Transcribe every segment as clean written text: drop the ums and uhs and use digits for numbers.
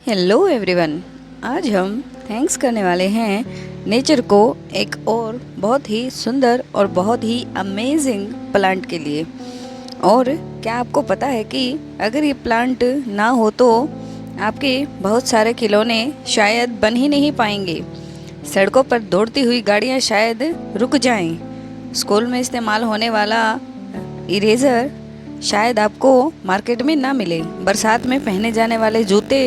Hello everyone. आज हम thanks करने वाले हैं नेचर को एक और बहुत ही सुंदर और बहुत ही अमेजिंग प्लांट के लिए। और क्या आपको पता है कि अगर ये प्लांट ना हो तो आपके बहुत सारे खिलौने शायद बन ही नहीं पाएंगे। सड़कों पर दौड़ती हुई गाड़ियां शायद रुक जाएं। स्कूल में इस्तेमाल होने वाला इरेज़र शायद आपको मार्केट में ना मिले। बरसात में पहने जाने वाले जूते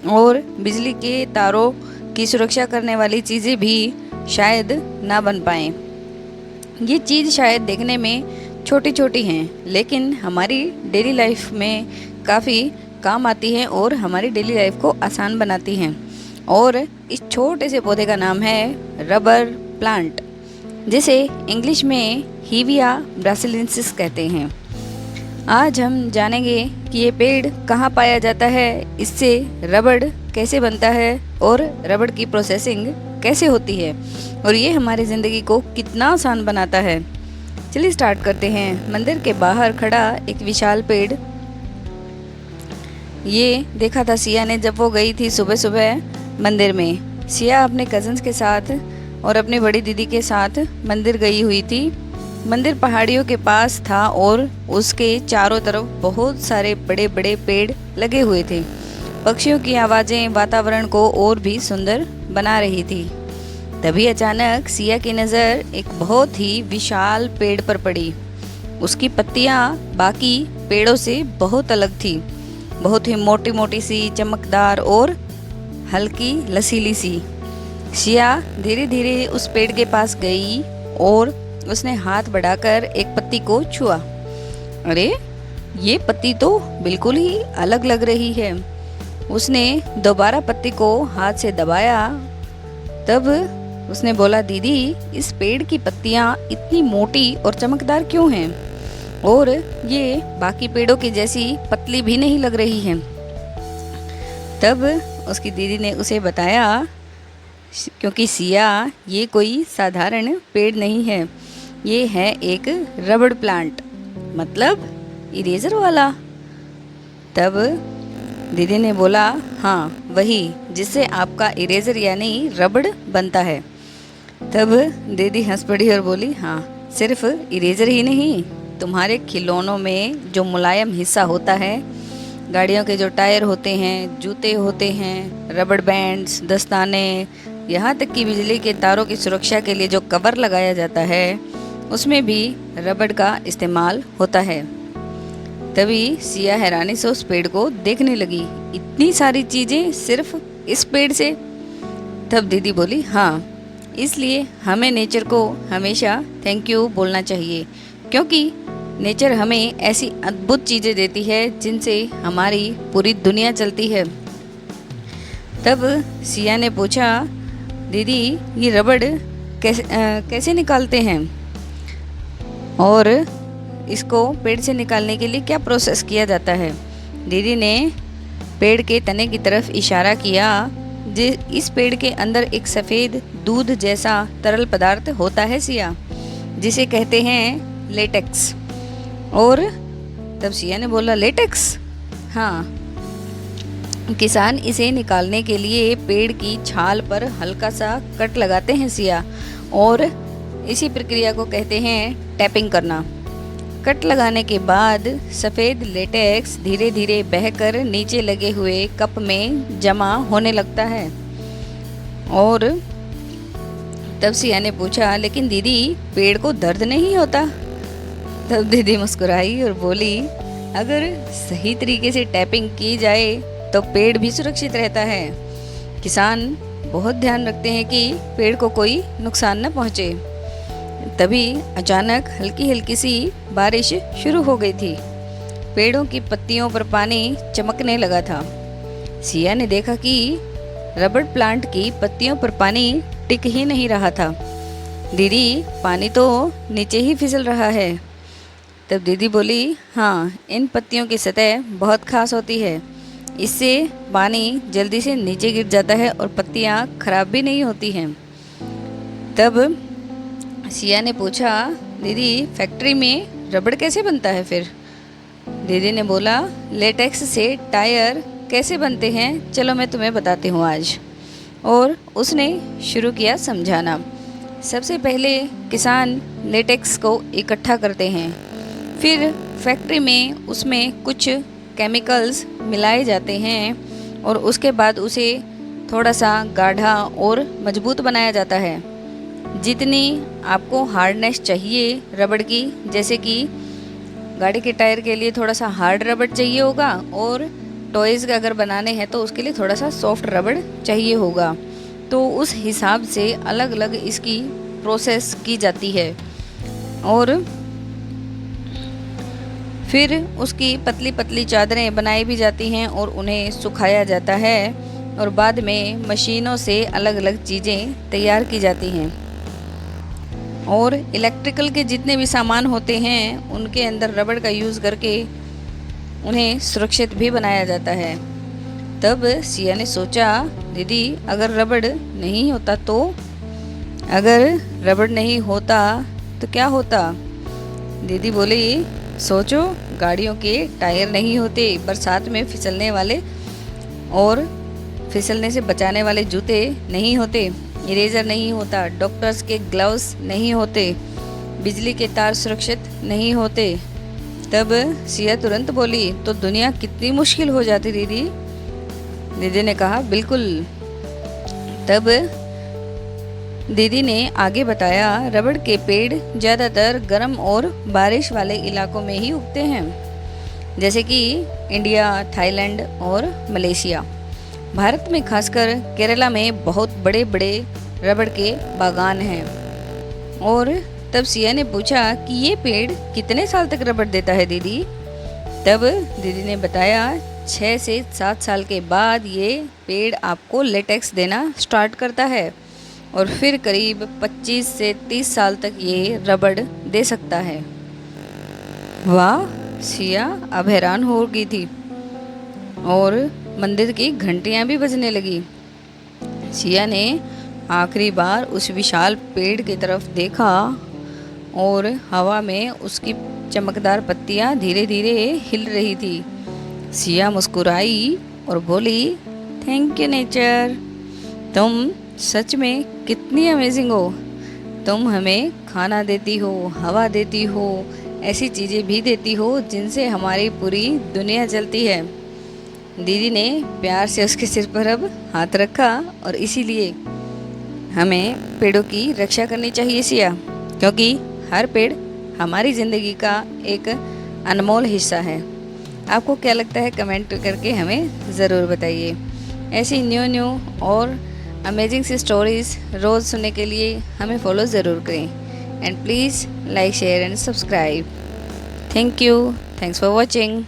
और बिजली के तारों की सुरक्षा करने वाली चीज़ें भी शायद ना बन पाएँ। ये चीज़ शायद देखने में छोटी छोटी हैं, लेकिन हमारी डेली लाइफ में काफ़ी काम आती हैं और हमारी डेली लाइफ को आसान बनाती हैं। और इस छोटे से पौधे का नाम है रबर प्लांट, जिसे इंग्लिश में हीविया ब्रासिलिनेसिस कहते हैं। आज हम जानेंगे कि ये पेड़ कहाँ पाया जाता है, इससे रबड़ कैसे बनता है और रबड़ की प्रोसेसिंग कैसे होती है, और ये हमारी ज़िंदगी को कितना आसान बनाता है। चलिए स्टार्ट करते हैं। मंदिर के बाहर खड़ा एक विशाल पेड़। ये देखा था सिया ने जब वो गई थी सुबह सुबह मंदिर में। सिया अपने कज़न्स के साथ और अपनी बड़ी दीदी के साथ मंदिर गई हुई थी। मंदिर पहाड़ियों के पास था और उसके चारों तरफ बहुत सारे बड़े बड़े पेड़ लगे हुए थे। पक्षियों की आवाज़ें वातावरण को और भी सुंदर बना रही थी। तभी अचानक सिया की नज़र एक बहुत ही विशाल पेड़ पर पड़ी। उसकी पत्तियां बाकी पेड़ों से बहुत अलग थी, बहुत ही मोटी मोटी सी, चमकदार और हल्की लसीली सी। सिया धीरे धीरे उस पेड़ के पास गई और उसने हाथ बढ़ाकर एक पत्ती को छुआ। अरे, ये पत्ती तो बिल्कुल ही अलग लग रही है। उसने दोबारा पत्ती को हाथ से दबाया। तब उसने बोला, दीदी, इस पेड़ की पत्तियां इतनी मोटी और चमकदार क्यों हैं, और ये बाकी पेड़ों की जैसी पतली भी नहीं लग रही हैं। तब उसकी दीदी ने उसे बताया, क्योंकि सिया, ये कोई साधारण पेड़ नहीं है, ये है एक रबड़ प्लांट, मतलब इरेजर वाला। तब दीदी ने बोला, हाँ वही, जिससे आपका इरेजर यानी रबड़ बनता है। तब दीदी हंस पड़ी और बोली, हाँ, सिर्फ इरेजर ही नहीं, तुम्हारे खिलौनों में जो मुलायम हिस्सा होता है, गाड़ियों के जो टायर होते हैं, जूते होते हैं, रबड़ बैंड्स, दस्ताने, यहाँ तक कि बिजली के तारों की सुरक्षा के लिए जो कवर लगाया जाता है, उसमें भी रबड़ का इस्तेमाल होता है। तभी सिया हैरानी से उस पेड़ को देखने लगी। इतनी सारी चीज़ें सिर्फ इस पेड़ से? तब दीदी बोली, हाँ, इसलिए हमें नेचर को हमेशा थैंक यू बोलना चाहिए, क्योंकि नेचर हमें ऐसी अद्भुत चीज़ें देती है जिनसे हमारी पूरी दुनिया चलती है। तब सिया ने पूछा, दीदी, ये रबड़ कैसे निकालते हैं, और इसको पेड़ से निकालने के लिए क्या प्रोसेस किया जाता है? दीदी ने पेड़ के तने की तरफ इशारा किया। इस पेड़ के अंदर एक सफ़ेद दूध जैसा तरल पदार्थ होता है सिया, जिसे कहते हैं लेटेक्स। और तब सिया ने बोला, लेटेक्स? हाँ, किसान इसे निकालने के लिए पेड़ की छाल पर हल्का सा कट लगाते हैं सिया, और इसी प्रक्रिया को कहते हैं टैपिंग करना। कट लगाने के बाद सफ़ेद लेटेक्स धीरे धीरे बहकर नीचे लगे हुए कप में जमा होने लगता है। और तब सिया ने पूछा, लेकिन दीदी, पेड़ को दर्द नहीं होता? तब दीदी मुस्कुराई और बोली, अगर सही तरीके से टैपिंग की जाए तो पेड़ भी सुरक्षित रहता है। किसान बहुत ध्यान रखते हैं कि पेड़ को कोई नुकसान न पहुँचे। तभी अचानक हल्की हल्की सी बारिश शुरू हो गई थी। पेड़ों की पत्तियों पर पानी चमकने लगा था। सिया ने देखा कि रबड़ प्लांट की पत्तियों पर पानी टिक ही नहीं रहा था। दीदी, पानी तो नीचे ही फिसल रहा है। तब दीदी बोली, हाँ, इन पत्तियों की सतह बहुत खास होती है, इससे पानी जल्दी से नीचे गिर जाता है और पत्तियाँ खराब भी नहीं होती हैं। तब सिया ने पूछा, दीदी, फैक्ट्री में रबड़ कैसे बनता है फिर? दीदी ने बोला, लेटेक्स से टायर, कैसे बनते हैं, चलो मैं तुम्हें बताती हूँ आज। और उसने शुरू किया समझाना। सबसे पहले किसान लेटेक्स को इकट्ठा करते हैं, फिर फैक्ट्री में उसमें कुछ केमिकल्स मिलाए जाते हैं और उसके बाद उसे थोड़ा सा गाढ़ा और मजबूत बनाया जाता है। जितनी आपको हार्डनेस चाहिए रबड़ की, जैसे कि गाड़ी के टायर के लिए थोड़ा सा हार्ड रबड़ चाहिए होगा और टॉयज़ अगर बनाने हैं तो उसके लिए थोड़ा सा सॉफ्ट रबड़ चाहिए होगा, तो उस हिसाब से अलग अलग इसकी प्रोसेस की जाती है। और फिर उसकी पतली पतली चादरें बनाई भी जाती हैं और उन्हें सुखाया जाता है और बाद में मशीनों से अलग अलग चीज़ें तैयार की जाती हैं। और इलेक्ट्रिकल के जितने भी सामान होते हैं उनके अंदर रबड़ का यूज़ करके उन्हें सुरक्षित भी बनाया जाता है। तब सिया ने सोचा, दीदी अगर रबड़ नहीं होता तो, अगर रबड़ नहीं होता तो क्या होता? दीदी बोली, सोचो, गाड़ियों के टायर नहीं होते, बरसात में फिसलने वाले और फिसलने से बचाने वाले जूते नहीं होते, इरेजर नहीं होता, डॉक्टर्स के ग्लव्स नहीं होते, बिजली के तार सुरक्षित नहीं होते। तब सिया तुरंत बोली, तो दुनिया कितनी मुश्किल हो जाती दीदी। दीदी ने कहा, बिल्कुल। तब दीदी ने आगे बताया, रबड़ के पेड़ ज़्यादातर गर्म और बारिश वाले इलाकों में ही उगते हैं, जैसे कि इंडिया, थाईलैंड और मलेशिया। भारत में खासकर केरला में बहुत बड़े बड़े रबड़ के बागान हैं। और तब सिया ने पूछा कि ये पेड़ कितने साल तक रबड़ देता है दीदी? तब दीदी ने बताया, 6 से 7 साल के बाद ये पेड़ आपको लेटेक्स देना स्टार्ट करता है और फिर करीब 25 से 30 साल तक ये रबड़ दे सकता है। वाह, सिया अब हैरान हो गई थी और मंदिर की घंटियां भी बजने लगी। सिया ने आखिरी बार उस विशाल पेड़ की तरफ देखा और हवा में उसकी चमकदार पत्तियां धीरे धीरे हिल रही थी। सिया मुस्कुराई और बोली, थैंक यू नेचर, तुम सच में कितनी अमेजिंग हो। तुम हमें खाना देती हो, हवा देती हो, ऐसी चीज़ें भी देती हो जिनसे हमारी पूरी दुनिया चलती है। दीदी ने प्यार से उसके सिर पर अब हाथ रखा और इसीलिए हमें पेड़ों की रक्षा करनी चाहिए सिया, क्योंकि हर पेड़ हमारी ज़िंदगी का एक अनमोल हिस्सा है। आपको क्या लगता है, कमेंट करके हमें ज़रूर बताइए। ऐसी न्यू और अमेजिंग सी स्टोरीज़ रोज़ सुनने के लिए हमें फॉलो ज़रूर करें। And please like, share and subscribe. Thank you, thanks for watching.